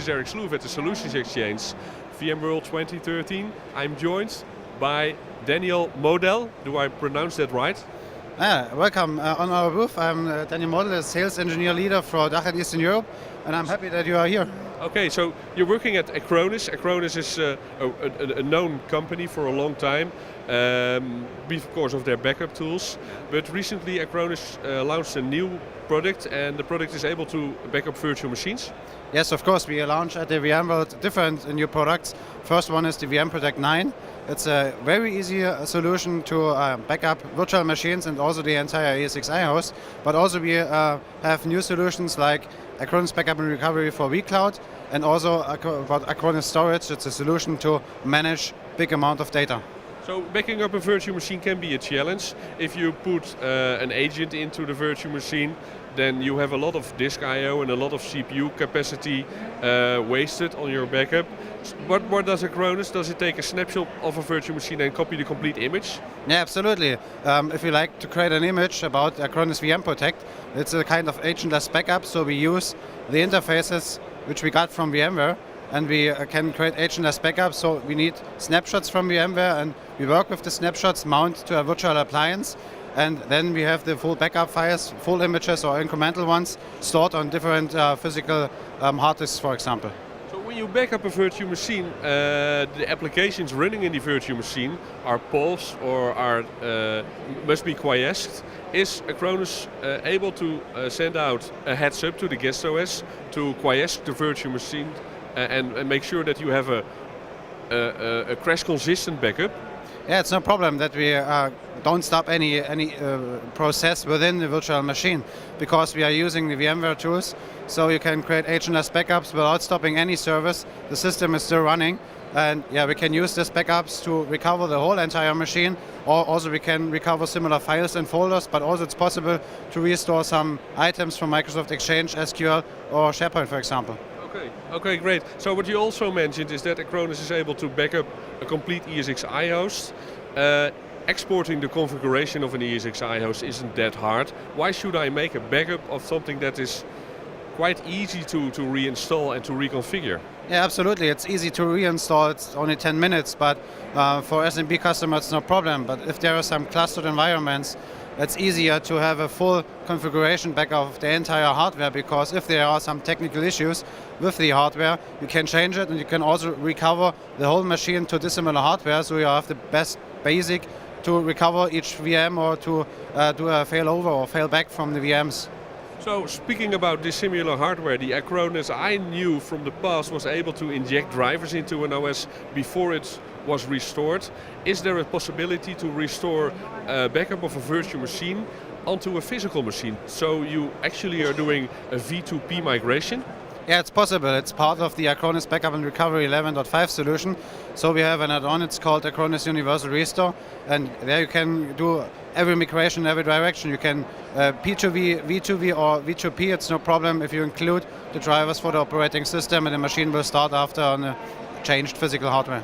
is Eric Sloef at the Solutions Exchange, VMworld 2013. I'm joined by Daniel Model. Do I pronounce that right? Welcome on our booth. I'm Daniel Model, a sales engineer leader for DACH and Eastern Europe, and I'm happy that you are here. Okay, so you're working at Acronis. Acronis is a known company for a long time, because of their backup tools. But recently Acronis launched a new product, and the product is able to back up virtual machines. Yes, of course. We launched at the VMworld different new products. First one is the VM Protect 9. It's a very easy solution to back up virtual machines and also the entire ESXi host. But also we have new solutions like Acronis Backup and Recovery for vCloud, and also about Acronis Storage. It's a solution to manage big amount of data. So backing up a virtual machine can be a challenge. If you put an agent into the virtual machine, then you have a lot of disk I/O and a lot of CPU capacity wasted on your backup. What does Acronis? Does it take a snapshot of a virtual machine and copy the complete image? Yeah, absolutely. If you like to create an image about Acronis VM Protect, it's a kind of agentless backup, so we use the interfaces which we got from VMware, and we can create agentless backups. So we need snapshots from VMware, and we work with the snapshots, mount to a virtual appliance, and then we have the full backup files, full images or incremental ones, stored on different physical hard disks, for example. So when you back up a virtual machine, the applications running in the virtual machine are paused or must be quiesced. Is Acronis able to send out a heads up to the guest OS to quiesce the virtual machine and make sure that you have a crash consistent backup? Yeah, it's no problem that we don't stop any process within the virtual machine, because we are using the VMware tools, so you can create agentless backups without stopping any service. The system is still running, and yeah, we can use these backups to recover the whole entire machine, or also we can recover similar files and folders, but also it's possible to restore some items from Microsoft Exchange, SQL or SharePoint, for example. Okay, great. So what you also mentioned is that Acronis is able to back up a complete ESXi host. Exporting the configuration of an ESXi host isn't that hard. Why should I make a backup of something that is quite easy to reinstall and to reconfigure? Yeah, absolutely. It's easy to reinstall. It's only 10 minutes, but for SMB customers, it's no problem. But if there are some clustered environments, it's easier to have a full configuration backup of the entire hardware, because if there are some technical issues with the hardware, you can change it, and you can also recover the whole machine to dissimilar hardware, so you have the best basic to recover each VM or to do a failover or failback from the VMs. So speaking about dissimilar hardware, the Acronis I knew from the past was able to inject drivers into an OS before it was restored. Is there a possibility to restore a backup of a virtual machine onto a physical machine? So you actually are doing a V2P migration? Yeah, it's possible. It's part of the Acronis Backup and Recovery 11.5 solution. So we have an add-on, it's called Acronis Universal Restore, and there you can do every migration in every direction. You can P2V, V2V or V2P, it's no problem if you include the drivers for the operating system, and the machine will start after on a changed physical hardware.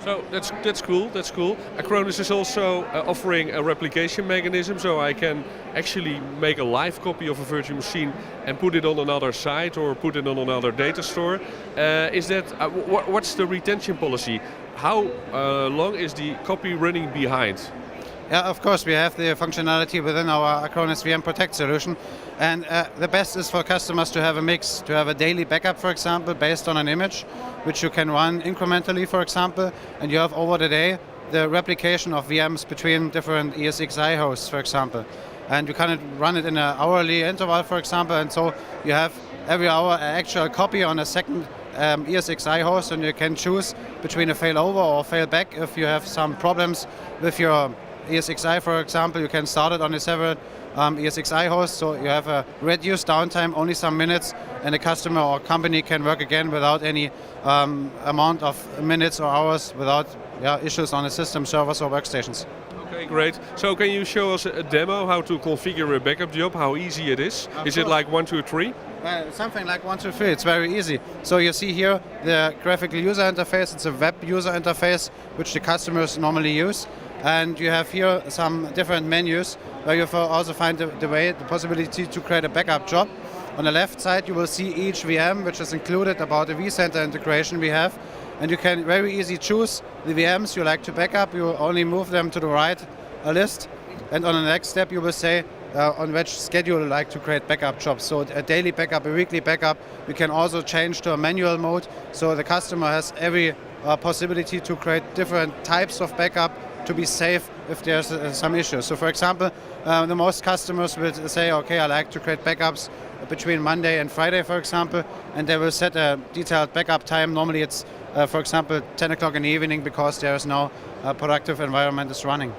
So that's cool. Acronis is also offering a replication mechanism, so I can actually make a live copy of a virtual machine and put it on another site or put it on another data store. What's the retention policy? How long is the copy running behind? Yeah, of course, we have the functionality within our Acronis VM Protect solution, and the best is for customers to have a mix, to have a daily backup, for example, based on an image, which you can run incrementally, for example, and you have over the day the replication of VMs between different ESXi hosts, for example. And you can run it in an hourly interval, for example, and so you have every hour an actual copy on a second ESXi host, and you can choose between a failover or failback if you have some problems with your ESXi, for example. You can start it on a several ESXi host, so you have a reduced downtime, only some minutes, and the customer or company can work again without any amount of minutes or hours, without issues on the system, servers or workstations. Okay, great. So can you show us a demo how to configure a backup job, how easy it is? Is it like 1, 2, 3? Something like 1, 2, 3. It's very easy. So you see here the graphical user interface. It's a web user interface which the customers normally use. And you have here some different menus where you also find the possibility to create a backup job. On the left side, you will see each VM, which is included about the vCenter integration we have. And you can very easily choose the VMs you like to back up. You only move them to the right list. And on the next step, you will say on which schedule you like to create backup jobs. So a daily backup, a weekly backup. We can also change to a manual mode. So the customer has every possibility to create different types of backup to be safe if there's some issues. So for example, the most customers will say, okay, I like to create backups between Monday and Friday, for example, and they will set a detailed backup time. Normally it's, for example, 10 o'clock in the evening because there is no productive environment is running.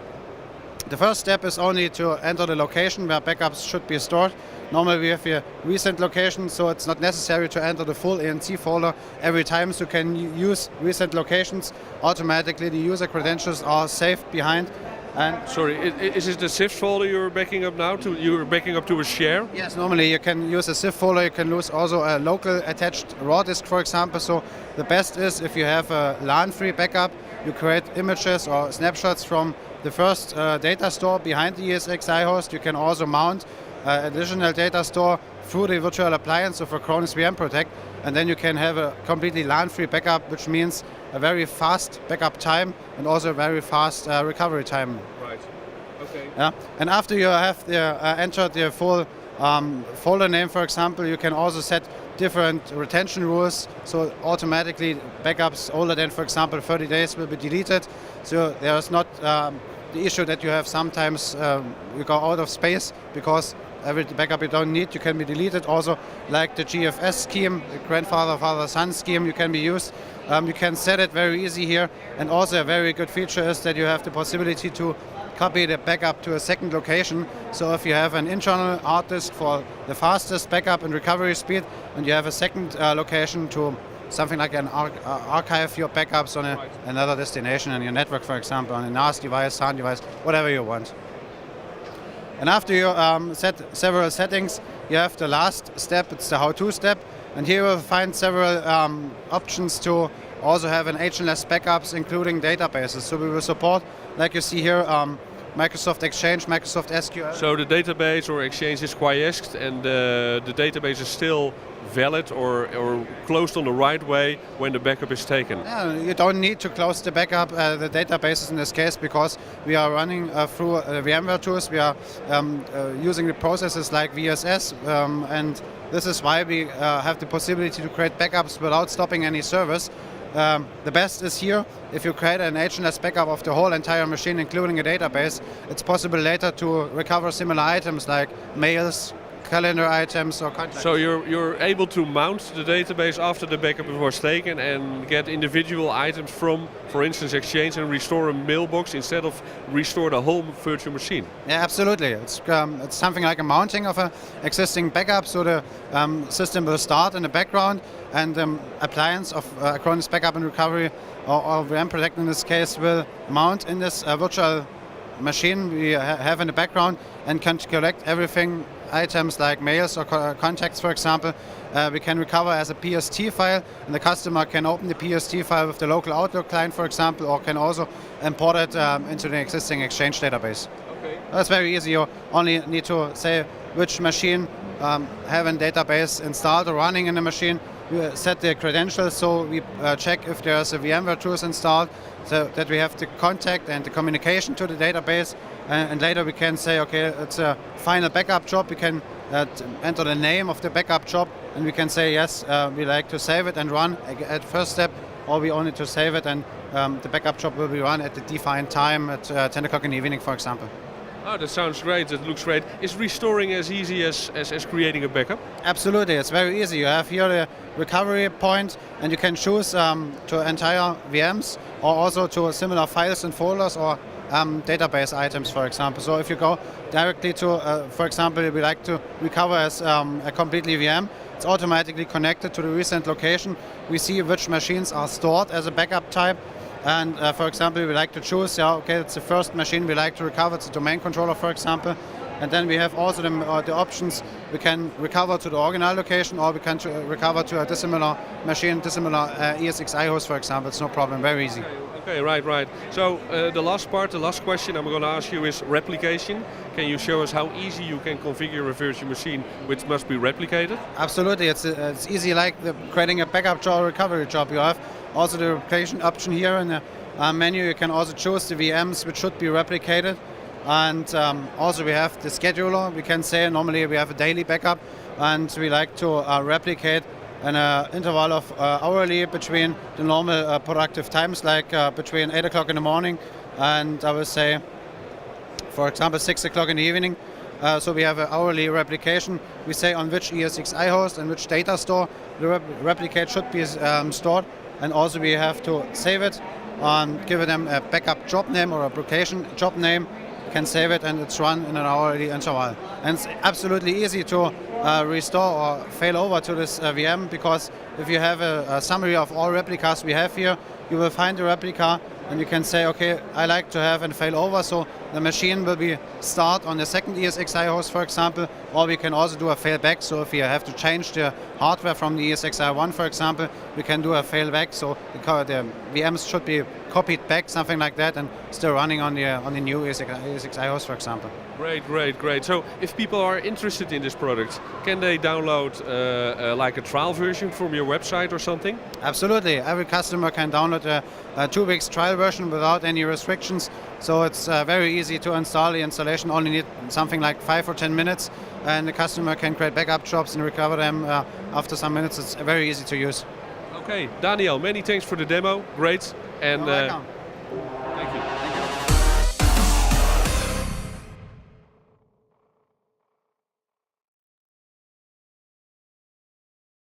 The first step is only to enter the location where backups should be stored. Normally we have a recent location, so it's not necessary to enter the full ANC folder every time, so you can use recent locations. Automatically the user credentials are saved behind. And sorry, is it the ZIP folder you're backing up now? You're backing up to a share? Yes, normally you can use a ZIP folder. You can use also a local attached raw disk, for example. So the best is if you have a LAN-free backup, you create images or snapshots from the first data store behind the ESXi host. You can also mount additional data store through the virtual appliance of Acronis VM Protect, and then you can have a completely LAN-free backup, which means a very fast backup time and also a very fast recovery time. Right. Okay. Yeah. And after you have entered the full folder name, for example, you can also set different retention rules. So automatically backups older than, for example, 30 days will be deleted. So there is not the issue that you have sometimes you go out of space because every backup you don't need, you can be deleted. Also, like the GFS scheme, the grandfather, father, son scheme, you can be used. You can set it very easy here. And also a very good feature is that you have the possibility to copy the backup to a second location. So if you have an internal hard disk for the fastest backup and recovery speed, and you have a second location to something like an archive your backups on another destination in your network, for example, on a NAS device, SAN device, whatever you want. And after you set several settings, you have the last step, it's the how-to step. And here you'll find several options to also have an agentless backups, including databases. So we will support, like you see here, Microsoft Exchange, Microsoft SQL. So the database or Exchange is quiesced and the database is still valid or closed on the right way when the backup is taken? Yeah, you don't need to close the backup, the databases in this case, because we are running through VMware tools. We are using the processes like VSS, and this is why we have the possibility to create backups without stopping any service. The best is here, if you create an agentless backup of the whole entire machine, including a database, it's possible later to recover similar items like mails, calendar items or contacts. So you're able to mount the database after the backup was taken and get individual items from, for instance, Exchange and restore a mailbox instead of restore the whole virtual machine? Yeah, absolutely. It's something like a mounting of an existing backup, so the system will start in the background and the appliance of Acronis Backup and Recovery or VM Protect in this case will mount in this virtual machine we have in the background and can collect everything, items like mails or contacts, for example. We can recover as a PST file, and the customer can open the PST file with the local Outlook client, for example, or can also import it into the existing Exchange database. Okay. That's very easy. You only need to say which machine have a database installed or running in the machine. We set the credentials, so we check if there's a VMware tools installed, so that we have the contact and the communication to the database, and later we can say, okay, it's a final backup job. We can enter the name of the backup job, and we can say, yes, we like to save it and run at first step, or we only to save it and the backup job will be run at the defined time at 10 o'clock in the evening, for example. Oh, that sounds great. That looks great. Is restoring as easy as creating a backup? Absolutely. It's very easy. You have here the recovery point, and you can choose to entire VMs or also to similar files and folders or database items, for example. So if you go directly to, for example, we like to recover as a completely VM, it's automatically connected to the recent location. We see which machines are stored as a backup type. And for example, we like to choose, okay, it's the first machine we like to recover, it's a domain controller, for example. And then we have also the options, we can recover to the original location, or we can recover to a dissimilar machine, dissimilar ESXi host, for example. It's no problem, very easy. Okay. Okay, right. So the last question I'm going to ask you is replication. Can you show us how easy you can configure a virtual machine which must be replicated? Absolutely, it's easy like creating a backup job or recovery job. You have also the replication option here in the menu. You can also choose the VMs which should be replicated. And also we have the scheduler. We can say normally we have a daily backup and we like to replicate an interval of hourly between the normal productive times, like between 8 o'clock in the morning and I would say, for example, 6 o'clock in the evening. So we have an hourly replication. We say on which ESXi host and which data store the replicate should be stored. And also we have to save it, give them a backup job name or application job name. You can save it and it's run in an hourly interval. And it's absolutely easy to restore or fail over to this VM, because if you have a summary of all replicas we have here, you will find the replica and you can say, okay, I like to have and fail over, so the machine will be start on the second ESXi host, for example, or we can also do a failback. So if you have to change the hardware from the ESXi1, for example, we can do a failback. So the VMs should be copied back, something like that, and still running on the new ESXi host, for example. Great. So if people are interested in this product, can they download like a trial version from your website or something? Absolutely. Every customer can download a 2 weeks trial version without any restrictions. So it's very easy to install. The installation only need something like 5 or 10 minutes, and the customer can create backup jobs and recover them after some minutes. It's very easy to use. Okay, Daniel, many thanks for the demo. Great. And You're welcome.